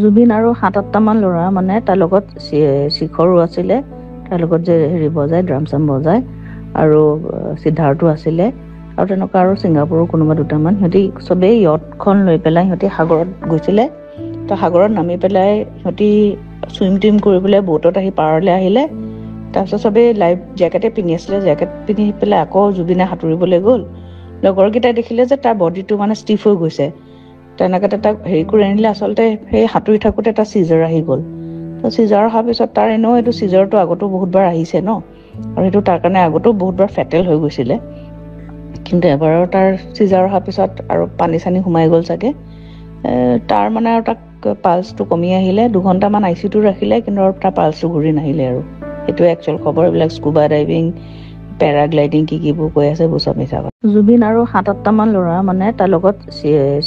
জুবিন আৰু ৭-৮টামান ল'ৰা মানে তাৰ লগত শিখৰো আছিলে, তাৰ লগত যে হেৰি বজায় ড্ৰাম চাম বজায়, আৰু সিদ্ধাৰ্থো আছিলে, আৰু তেনেকুৱা আৰু ছিংগাপুৰৰ কোনোবা দুটামান। সিহঁতি চবেই য়টখন লৈ পেলাই সিহঁতি সাগৰত গৈছিলে। তো সাগৰত নামি পেলাই সিহঁতি চুইম টুইম কৰি পেলাই বোটত আহি পাৰলৈ আহিলে। তাৰপিছত চবেই লাইফ জেকেটে পিন্ধি আছিলে, জেকেট পিন্ধি পেলাই আকৌ জুবিনে সাঁতুৰিবলৈ গ'ল। লগৰকেইটাই দেখিলে যে তাৰ বডিটো মানে ষ্টিফ হৈ গৈছে। তেনেকৈ তাক হেৰি কৰি আনিলে। আচলতে সেই সাঁতুৰি থাকোঁতে এটা চিজাৰ আহি গ'ল। তো চিজাৰ অহাৰ পিছত তাৰ এনেও এইটো চিজাৰটো আগতো বহুতবাৰ আহিছে ন, আৰু সেইটো তাৰ কাৰণে আগতো বহুতবাৰ ফেটেল হৈ গৈছিলে। কিন্তু এবাৰৰ তাৰ চিজাৰ অহাৰ পিছত আৰু পানী চানী সোমাই গ'ল চাগে। তাৰ মানে আৰু তাক পালচটো কমি আহিলে। 2 ঘণ্টামান ICUটো ৰাখিলে, কিন্তু আৰু তাৰ পালচটো ঘূৰি নাহিলে। আৰু সেইটোৱে একচুৱেল খবৰ। এইবিলাক স্কুবা ডাইভিং, পেৰাগ্লাইডিং কিবোৰ কৈ আছে এইবোৰ চব মিছা কথা। জুবিন আৰু ৭-৮টামান ল'ৰা মানে তাৰ লগত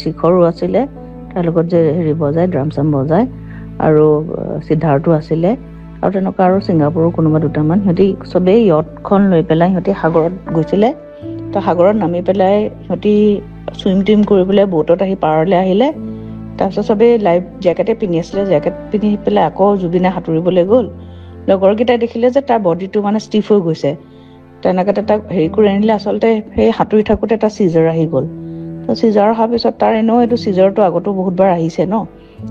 শিখৰো আছিলে, তাৰ লগত যে হেৰি বজায় ড্ৰাম চাম বজায়, আৰু সিদ্ধাৰ্থো আছিলে, আৰু তেনেকুৱা আৰু ছিংগাপুৰৰ কোনোবা দুটামান। সিহঁতি চবেই য়টখন লৈ পেলাই সিহঁতি সাগৰত গৈছিলে। তো সাগৰত নামি পেলাই সিহঁতি চুইম টুইম কৰি পেলাই বোটত আহি পাৰলৈ আহিলে। তাৰপিছত চবেই লাইফ জেকেটে পিন্ধি আছিলে, জেকেট পিন্ধি পেলাই আকৌ জুবিনে সাঁতুৰিবলৈ গ'ল। লগৰকেইটাই দেখিলে যে তাৰ বডিটো মানে ষ্টিফ হৈ গৈছে। তেনেকৈ তাক হেৰি কৰি আনিলে। আচলতে সেই সাঁতুৰি থাকোঁতে এটা চিজাৰ আহি গ'ল। তো চিজাৰ অহাৰ পিছত তাৰ এনেও এইটো চিজাৰটো আগতো বহুতবাৰ আহিছে ন,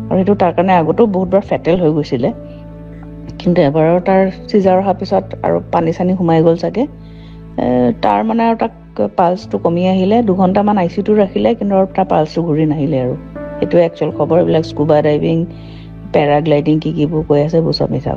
আৰু সেইটো তাৰ কাৰণে আগতো বহুতবাৰ ফেটেল হৈ গৈছিলে। কিন্তু এবাৰৰ তাৰ চিজাৰ অহাৰ পিছত আৰু পানী চানী সোমাই গ'ল চাগে। তাৰ মানে আৰু তাক পালচটো কমি আহিলে। 2 ঘণ্টামান ICUটো ৰাখিলে, কিন্তু আৰু তাৰ পালচটো ঘূৰি নাহিলে। আৰু সেইটোৱে একচুৱেল খবৰ। এইবিলাক স্কুবা ডাইভিং, পেৰাগ্লাইডিং কিবোৰ কৈ আছে এইবোৰ চব মিছা কথা।